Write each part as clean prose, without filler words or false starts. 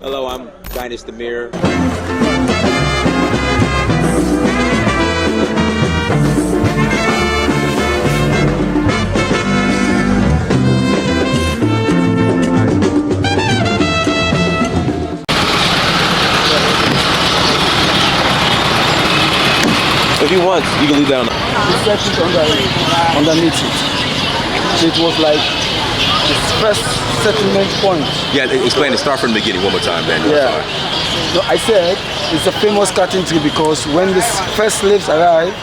Hello, I'm Dynast Amir. If you want, you can leave that on. We set it underneath it. So it was like the first settlement point. Yeah, explain it. Start from the beginning one more time, man. Yeah. So I said it's a famous cotton tree because when the first slaves arrived,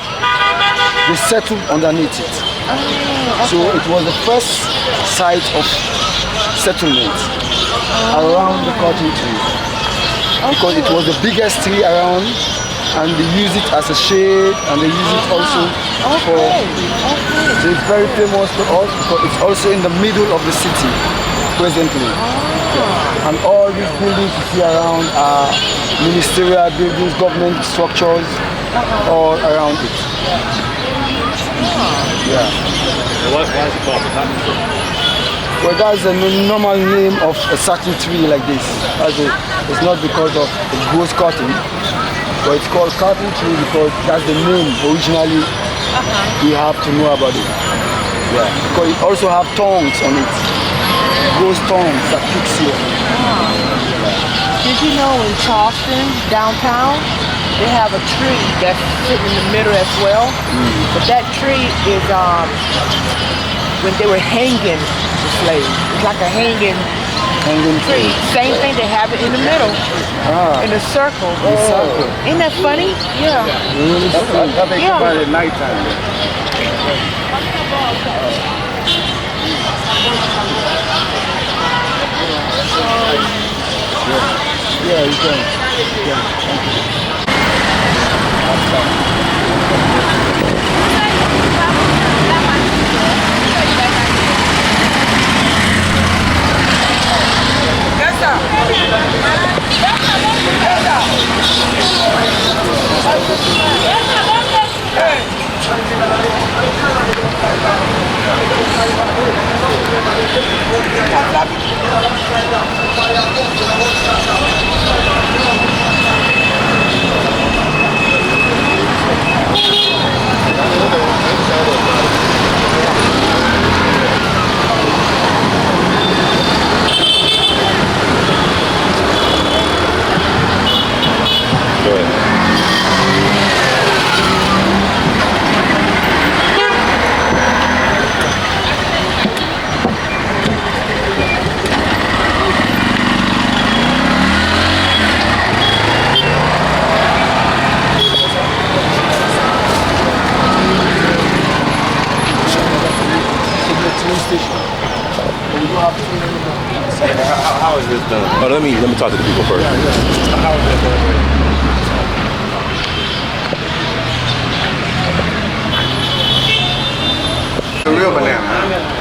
they settled underneath it. So it was the first site of settlement around the cotton tree because it was the biggest tree around. And they use it as a shade, and they use it also for. So it's very famous to us because it's also in the middle of the city presently. And all these buildings you see around are ministerial buildings, government structures, all around it. Yeah. Why is it called the cotton tree? Well, that's the normal name of a certain tree like this. It's not because of the gross cotton. But it's called cotton tree because that's the name originally we have to know about it. Yeah. Because it also have tongues on it. Those tongues that kicks you. Did you know in Charleston, downtown, they have a tree that's sitting in the middle as well? But that tree is when they were hanging the slaves. It's like a hanging tree. Same thing, they have it in the middle, in a circle. Isn't that funny? Yeah. That makes Yeah. about at nighttime. Yeah, you can. How is this done? Oh, let me talk to the people first. How is this done? The real banana.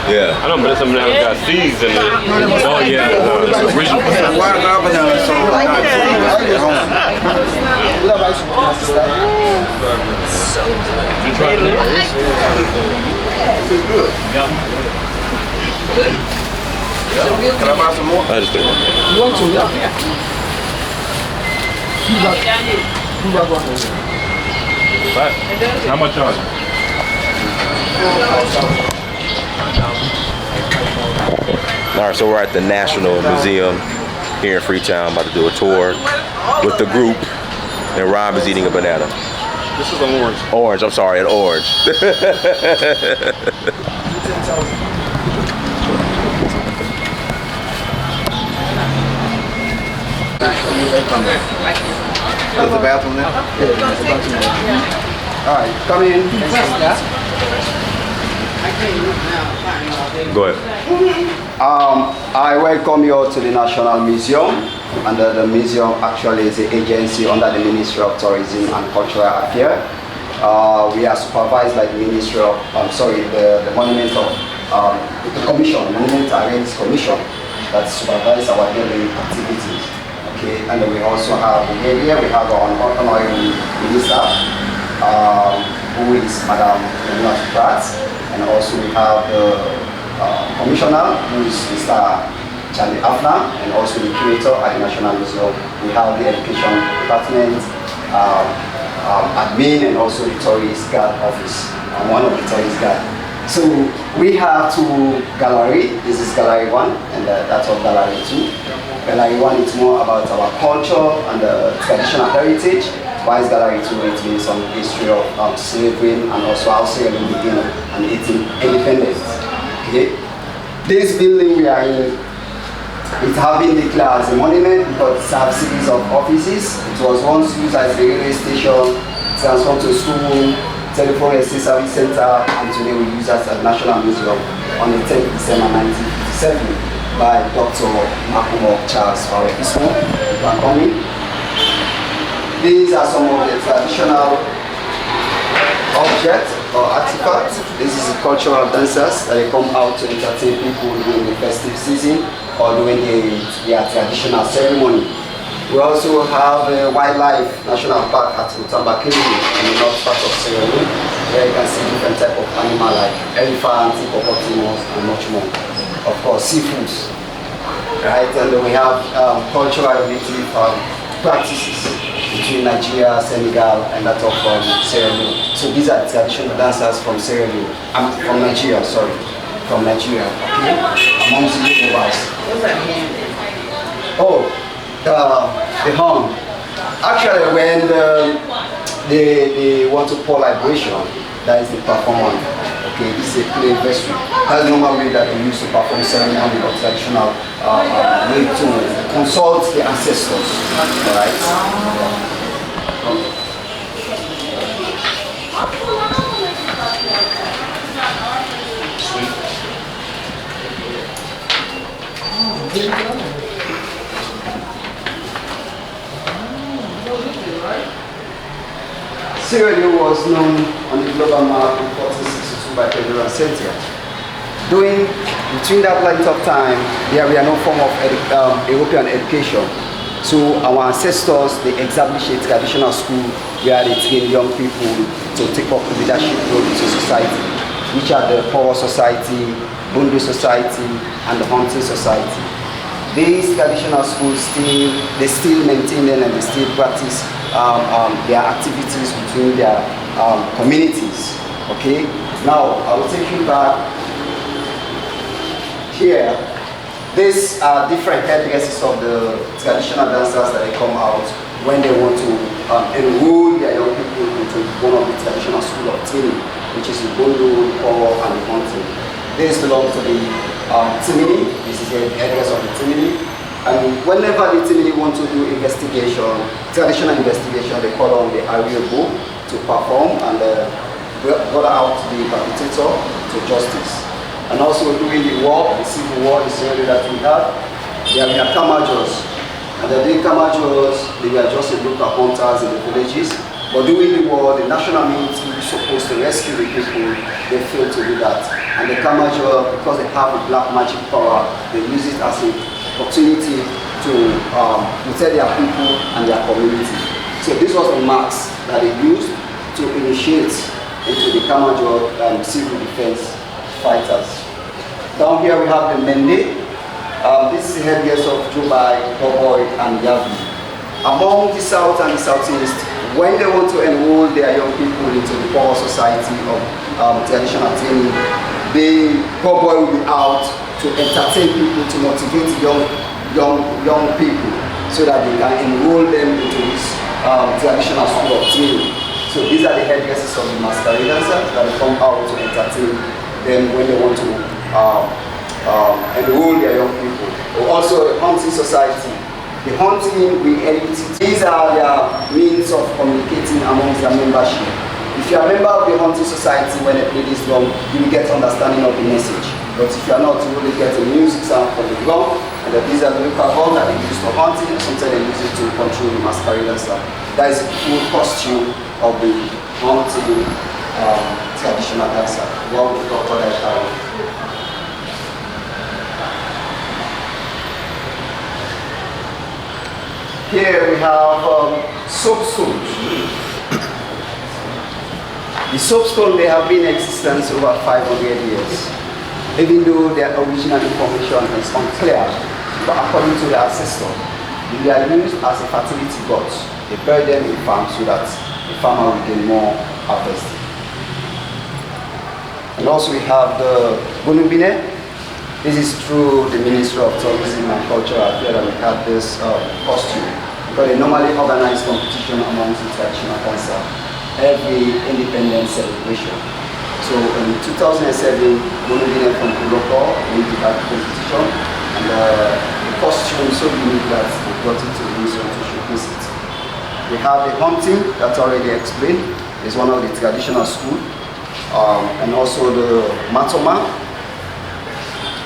Yeah. I know, but some bananas got seeds in it. Oh yeah, it's original. Why is our banana so You tried it? It's good. Can I buy some more? I just put it in. You want to? Yeah. What? How much are you? All right, so we're at the National Museum here in Freetown, about to do a tour with the group, and Rob is eating a banana. This is an orange. Orange, I'm sorry, an orange. There's a bathroom there? Yeah, there's a bathroom there. All right, come in. Go ahead. I welcome you to the National Museum, and the museum actually is an agency under the Ministry of Tourism and Cultural Affairs. We are supervised by the Ministry of, the Monument of, the Commission, Monument Arrange Commission, that supervises our daily activities. Okay, and then we also have here we have our honorary minister, who is Madam Leone, and also we have the commissioner, who is Mr. Charlie Afna, and also the curator at the National Museum. We have the education department, admin, and also the tourist guard office. I'm one of the tourist guard. So we have 2 gallery. This is gallery 1, and that's of gallery 2. Gallery 1 is more about our culture and traditional heritage. While gallery 2 it means some history of slavery and also how Sierra Leone began and its independence. Okay. This building we are in, it has been declared as a monument because it has a series of offices. It was once used as a railway station, transformed to a school, telephone and service center, and today we use it as a national museum on the 10th December 1957 by Dr. Makumo Charles Fawe-Ismo. These are some of the traditional objects or artifacts. This is the cultural dancers that they come out to entertain people during the festive season or during their traditional ceremony. We also have a wildlife national park at Utambakiri in the north part of Sierra Leone, where you can see different type of animal like elephants, hippopotamus, and much more. Of course, seafoods. Right, and then we have cultural relative practices between Nigeria, Senegal, and that of Sierra Leone. So these are traditional dancers from Sierra Leone. From Nigeria, sorry. From Nigeria, okay? Amongst the Yorubas. What's that mean? Oh. The horn. Actually, when they want to pour libation, that is the performance. Okay, this is a clay vessel. That's the normal way that they used to perform ceremony or traditional way to consult the ancestors. All right. Sierra Leone was known on the global map in 1462 by Pedro and Cynthia. Between that length of time, there were no form of European education. So our ancestors, they established a traditional school where they train young people to take up leadership role in society, which are the Power Society, Bundu Society, and the Hunting Society. These traditional schools they still maintain them and they still practice their activities between their communities. Okay. Now I will take you back here. These are different headdresses of the traditional dancers that they come out when they want to enroll their young people into one of the traditional school of training, which is the Bundu, Power, and the Hunting. This belongs to the Timini. This is the headdress of the Timini. And whenever the Timini want to do investigation, traditional investigation, they call on the Ariabo to perform and brought out the perpetrator to justice. And also during the war, the civil war, the Sierra that we had, there were Kamajos. And the Kamajos, they were just a local hunters in the villages. But during the war, the national military was supposed to rescue the people. They failed to do that. And the Kamajo, because they have a black magic power, they use it as an opportunity to protect their people and their community. So this was the marks that they used to initiate into the Kamajo civil defense fighters. Down here we have the Mende. This is the headdress of Jobai, Boboy, and Yavi. Among the south and the southeast, when they want to enroll their young people into the Power Society of traditional training, the Boboy will be out to entertain people, to motivate young people so that they can enroll them into this traditional school of training. So these are the headdresses of the masquerade dancers that come out to entertain them when they want to enroll their young people. Also, the Hunting Society. The hunting, we edit. These are their means of communicating amongst their membership. If you are a member of the Hunting Society, when they play this drum, you will get understanding of the message. But if you are not, you only get a music sound from the drum, and these are the local drums that they use for hunting, and sometimes they use it to control the masquerade dancer. That is the full costume of the hunting traditional dancer. What we call that. Here we have soapstones. The soapstone, they have been in existence over 500 years. Even though their original information is unclear, but according to their ancestor, they are used as a fertility gods. They bury them in farms so that the farmer will get more harvest. And also we have the Bunubine. This is through the Ministry of Tourism and Cultural Affairs that we have this costume. Because they normally organize competition amongst the traditional dancer every independence celebration. So in 2007, Bunubine from Kuloko went to that competition, and the costume is so unique that we brought it to the museum to showcase it. We have the hunting that's already explained. It's one of the traditional schools. And also the Matoma.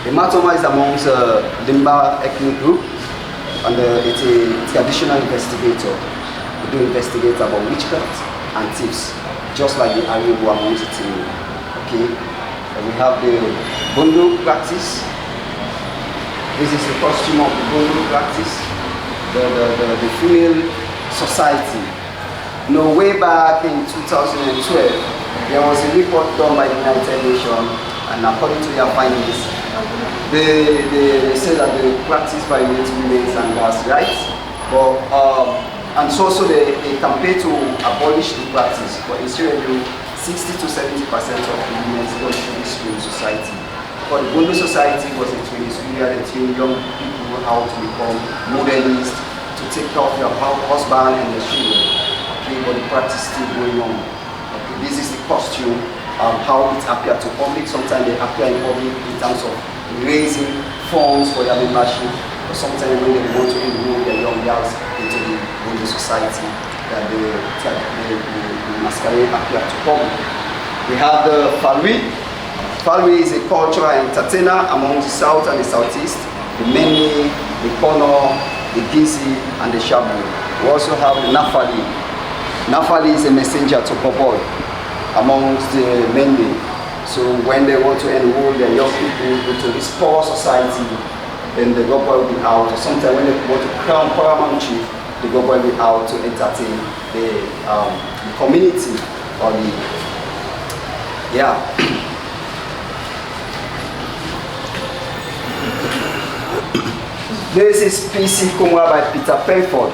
The Matoma is amongst Limba ethnic group, and it's a traditional investigator. We do investigate about witchcraft and thieves, just like the Aribo amongst the team. Okay. And we have the Bondo practice. This is the costume of the Bondo practice. The female society. You know, way back in 2012. There was a report done by the United Nations, and according to their findings, they say that the practice violates women's and girls' rights. But and so they campaign to abolish the practice. But in Sierra Leone, 60 to 70% of the women go through this training society. But the Bondo society was a training school where they train young people how to become modernists, to take care of their husband and their children. Okay, but the practice is still going on. This is the costume, how it appears to public. Sometimes they appear in public in terms of raising funds for their membership, or sometimes when they want to enroll their young girls into the Bondo society, that the masquerade appear to public. We have the Falwi. Falwi is a cultural entertainer among the south and the southeast, the Meni, the Kono, the Gizi, and the Shabu. We also have the Nafali. Nafali is a messenger to Boboy amongst the Mende. So when they want to enroll their young people into this poor society, then the Boboy will be out. Or sometimes when they want to crown paramount chief, the Boboy will be out to entertain the community or the This is PC Kumwa by Peter Penford.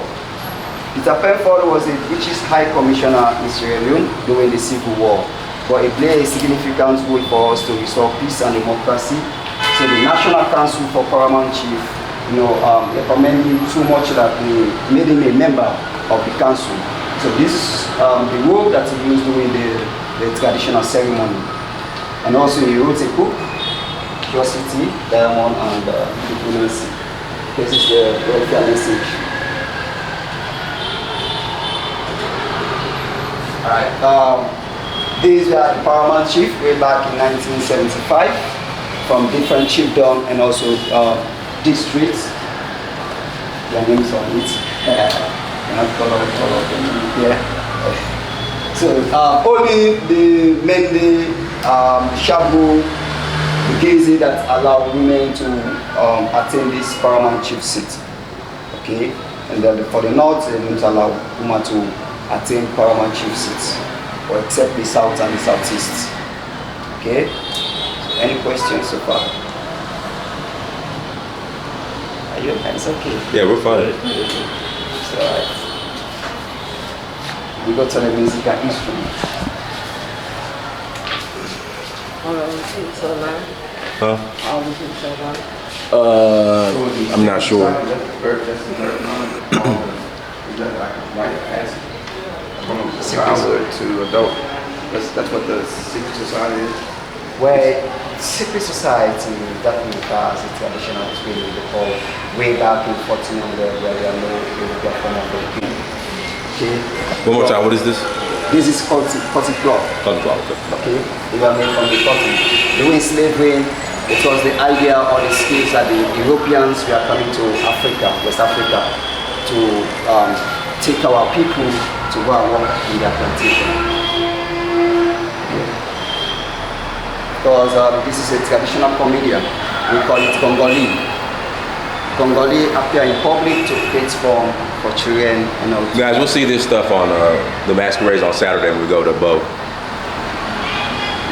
Peter Penford was the British High Commissioner in Sierra Leone during the Civil War, but he played a significant role for us to restore peace and democracy. So the National Council for Paramount Chief, recommended him too much that they made him a member of the council. So this is the role that he used during the traditional ceremony. And also he wrote a book, Curiosity, Diamond, and Diplomacy. This is the welfare message. Alright, these were the paramount chief way back in 1975 from different chiefdom and also districts. Their names on it. So only the Mende, Shabu, the Gizi that allow women to attain this paramount chief seat. Okay, and then for the north, they don't allow women to attain paramount chief seats, or except the south and the southeast. Okay? Any questions so far? Are you guys okay? Yeah, we're fine. It's alright. We go to the music and instruments. Huh? I'm not sure. Childhood to adult. That's what the secret society is. Well, secret society definitely has a traditional training because way back in 1400 where there are no European form of education. Okay. One more time, what is this? This is cotton cloth. Cotton cloth, okay. Okay. They were made from the cotton. During slavery, it was the idea or the skills that the Europeans were coming to Africa, West Africa, to take our people to go and work in their plantation. Because this is a traditional comedian. We call it Congolese. Congolese appear in public to create form for children and all. Guys, we'll see this stuff on the masquerades on Saturday when we go to Bo. You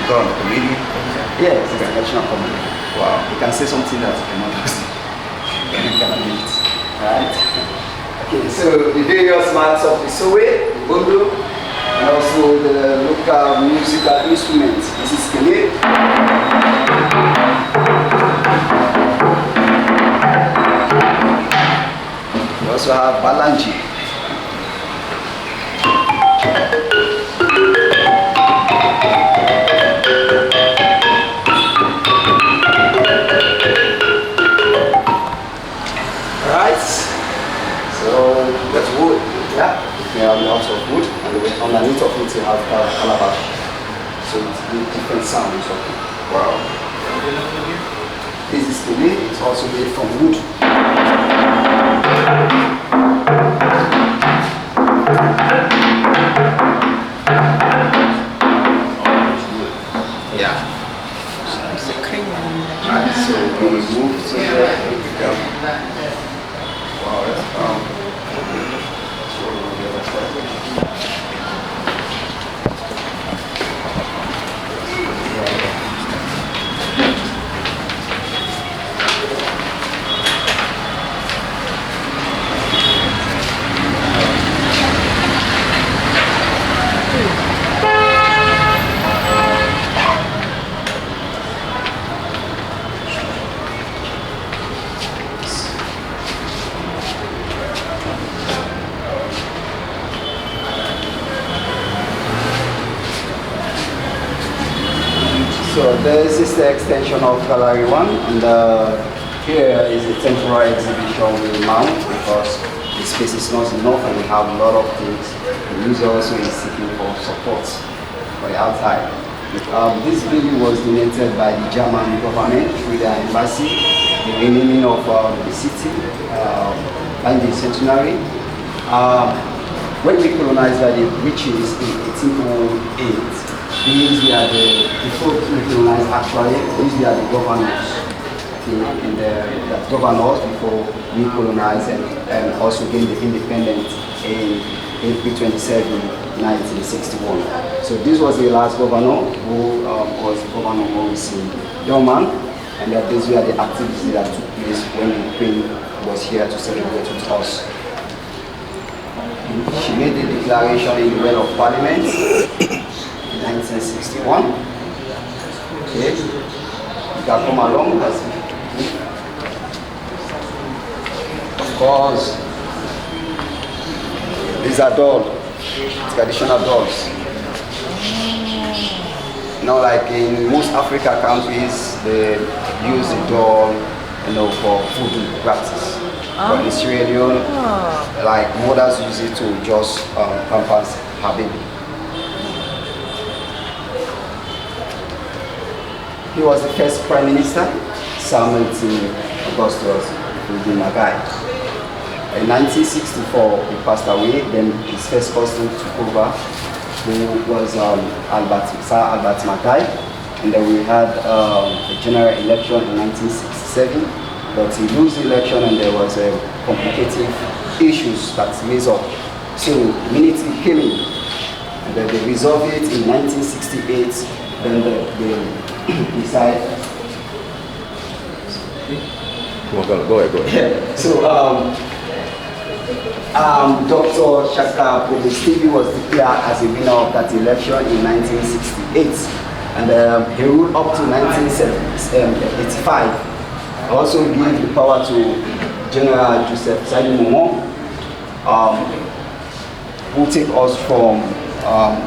call him a comedian? Yeah, it's a traditional comedian. Wow. You can say something that you cannot say. Right. Okay, so the various marks of the Sowe, the Bondo, and also the local musical instruments. This is Kele. We also have Balanji. That's wood, yeah. We have lots of wood, and underneath of it you have calabash. So it's different sounds of it. Wow. This is the wood, it's also made from wood. Yeah. Alright, so we move to the wow, that's So this is the extension of Gallery 1, and here is a temporary exhibition we mount because the space is not enough and we have a lot of things. The user also is seeking for support for the outside. This building was donated by the German government through their embassy, the renaming of the city, and the centenary. When we colonized by the British in 1808, these were before we colonized actually, these were the governors. And the governors before we colonized and also gained the independence in April 27, 1961. So this was the last governor who was Governor Maurice Dorman, and that these were the activities that took place when the Queen was here to celebrate with us. She made the declaration in the Well of Parliament in 1961. Okay, you can come along. Of course, these are dolls, traditional dolls. Now, like in most African countries, they use the doll, for food practice. But in Sierra Leone, like mothers use it to just pampers her baby. He was the first prime minister, Samuel Augustus Magai. In 1964, he passed away. Then his first cousin took over, who was Sir Albert Magai. And then we had a general election in 1967. But he lost the election and there was complicated issues that raised up. So military came in and then they resolved it in 1968. Then they decided. Go ahead. So Dr. Shaka Stevie was declared as a winner of that election in 1968. And he ruled up to 1985. Also gave the power to General Joseph Sadi Momo, who took us from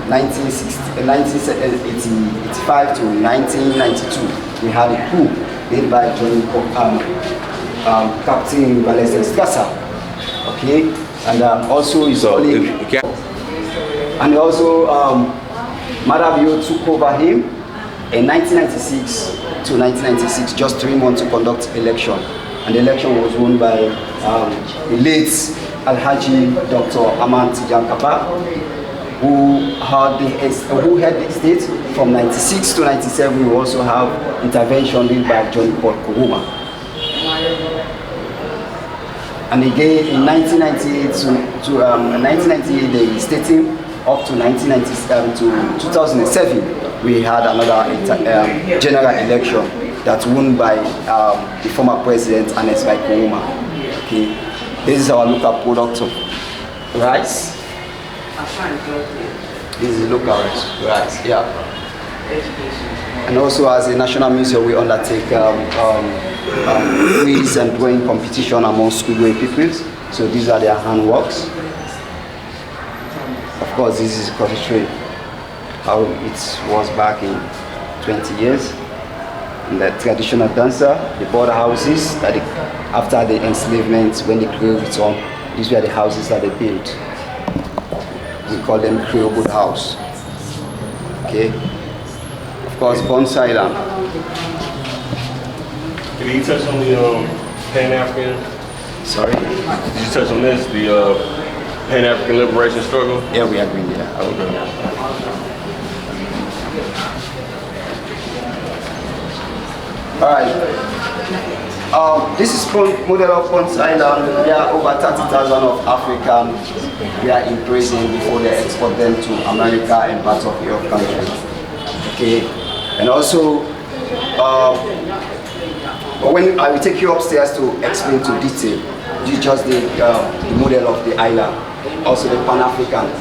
1985 to 1992. We had a coup led by Captain Valestin Skassa. Okay, and also his colleague, and also Madabio took over him in 1996 to 1996, just 3 months to conduct election. And the election was won by the late Alhaji Dr. Ahmad Tijan Kapa, who head the state from 96 to 97. We also have intervention led by John Paul Kuruma. And again in 1998 they stating up to 1997 to 2007. We had another general election that won by the former president, Anes by Kuruma. Okay. This is our local product of rice. This is local rice, yeah. And also as a national museum, we undertake quiz and drawing competition among schoolboy pupils. So these are their handworks. Of course, this is Coffee Tree, how it was back in 20 years. And the traditional dancer, the border houses, that after the enslavement, when the Creole returned, these were the houses that they built. We call them Creole Good House. Okay. Of course, Bones Island. Did you touch on the Pan-African? Sorry? Did you touch on this, the Pan-African Liberation Struggle? Yeah, we agree, yeah. Okay. All right. This is model of Bones Island. There are over 30,000 of Africans. We are in prison before they export them to America and parts of Europe countries. Okay. And also, when I will take you upstairs to explain to detail, this is just the model of the island, also the Pan-Africans.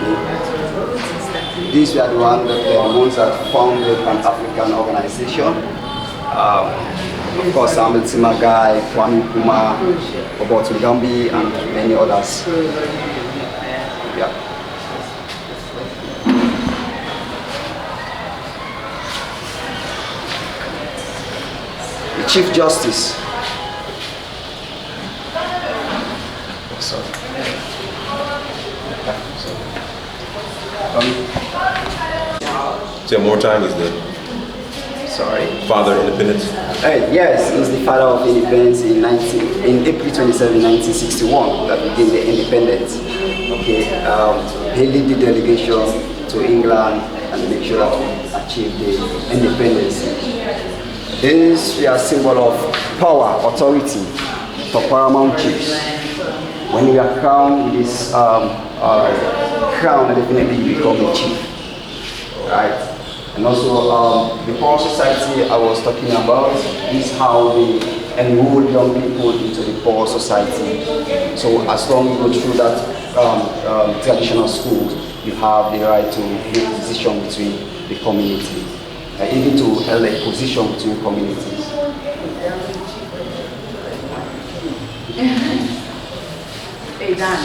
Okay. These were the ones that found the Pan-African organization. Of course, Samuel Timagai, Kwame Nkrumah, Roberto Mugambi, and many others. Yeah. The Chief Justice. Say more time, is the father of independence? Yes, he's the father of independence in April 27, 1961, that we gained the independence. Okay, he led the delegation to England and make sure that we achieve the independence. This is a symbol of power, authority for paramount chiefs. When you are crowned with this crown, definitely you become a chief, right? And also the poor society I was talking about is how they enroll young people into the poor society. So as long as you go through that traditional schools, you have the right to make a decision between the community, even to hold a position between communities. Hey, Dan.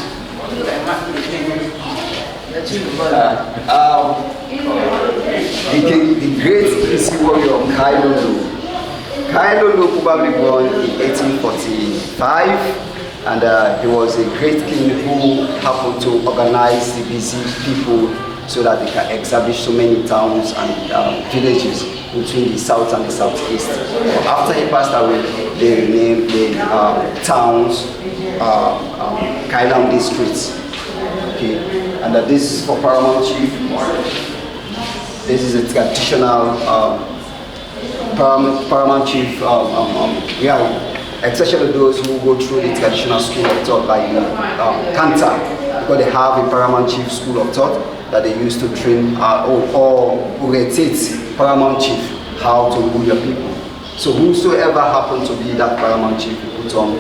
The great peace warrior Kailolo. Kailolo probably born in 1845, and he was a great king who happened to organize the busy people so that they can establish so many towns and villages between the south and the southeast. After he passed away, they renamed the towns Kailam districts. Okay. And this is for paramount chief. This is a traditional paramount chief. Especially those who go through the traditional school of thought, like Kanta, because they have a paramount chief school of thought that they used to train or rotate paramount chief how to rule your people. So whosoever happened to be that paramount chief, we put on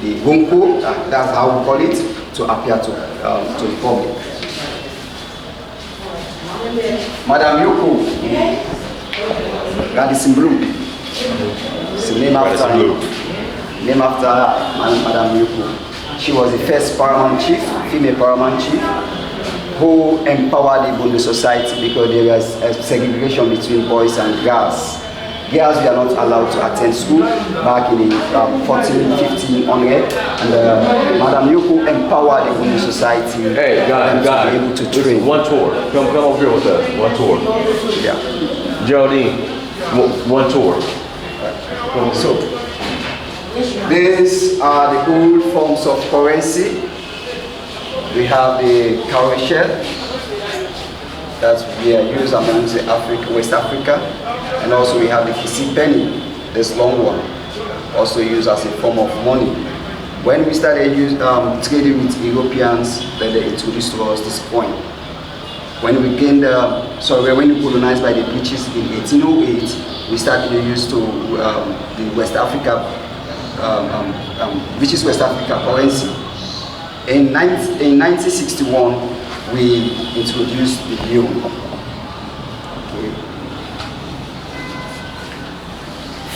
the Gonko, that's how we call it, to appear to the public. Madam Yoko, Radisson Blue. It's named after Madam Yoko. She was the first paramount chief, female paramount chief, who empowered the Bundu society because there was a segregation between boys and girls. Girls were not allowed to attend school back in the 1500, and Madam Yoko empowered the Bundu society to be able to train. One tour. Come over here with us. One tour. Yeah. Geraldine, one tour. So, these are the old forms of currency. We have the cowrie shell that we are used amongst the West Africa, and also we have the Kisi penny, this long one, also used as a form of money. When we started trading with Europeans, then they introduced to us this coin. When we gained, when we colonized by the British in 1808, we started to use to the West Africa British West Africa currency. In 1961, we introduced the Leone. Okay.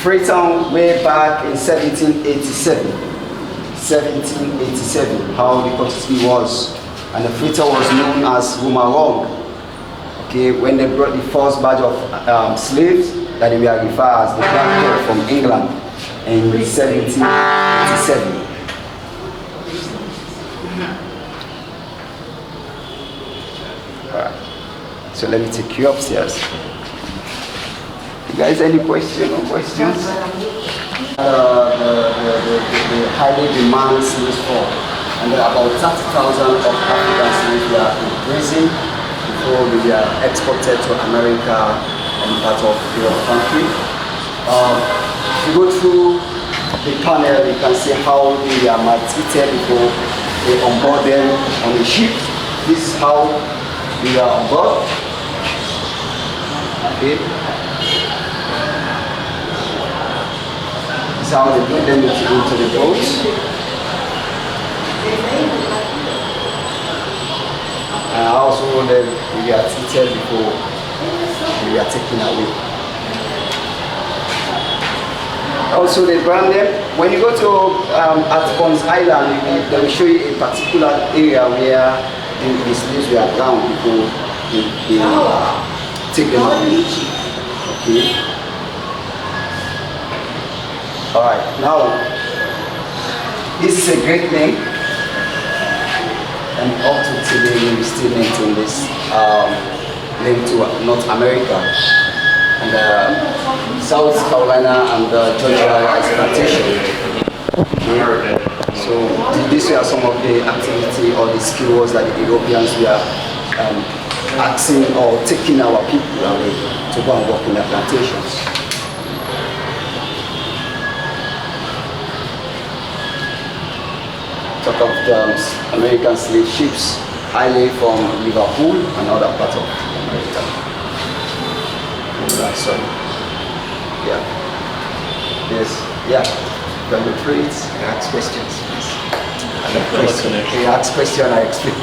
Freetown way back in 1787, how the country was, and the Freetown was known as Rumarong. Okay, when they brought the first batch of slaves that they were referred as the Black from England in 1787. Alright, so let me take you upstairs. You guys, any questions? The highly demand slaves for, and there are about 30,000 of African slaves were in prison before they were exported to America and part of your country. If you go through the panel, you can see how they are maltreated before they onboard them on the ship. This is how they are on board. Okay. This is how they put them into the boat. And also then we are treated before we are taken away. Also they brand them. When you go to Atcons Island, they will show you a particular area where the slaves were drowned before they take them out. Okay. Alright, now this is a great name. And up to today, we still maintain this link to North America and South Carolina and Georgia exploitation. Okay. So these were some of the activity or the skills that the Europeans were asking or taking our people away to go and work in their plantations. Talk of American slave ships highly from Liverpool and other parts of America. So, yeah. Yes, yeah. When you pray, you ask questions. Yes. And the question, you ask question, I explain.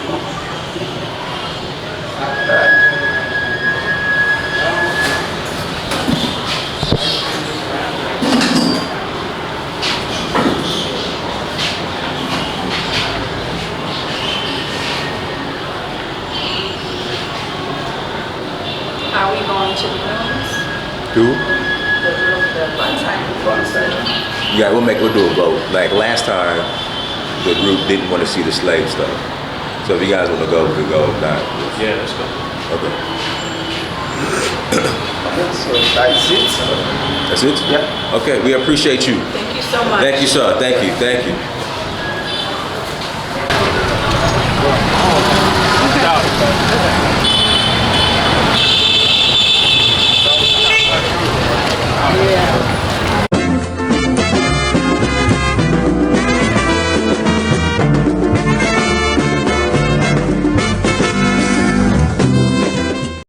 Are we going to the rooms? Who? The fun side. Yeah, we'll do a vote. Like last time, the group didn't want to see the slave stuff. So if you guys want to go, we can go. If not, Yeah, let's go. okay. So that's it. That's it? Yeah. Okay, we appreciate you. Thank you so much. Thank you, sir. Thank you.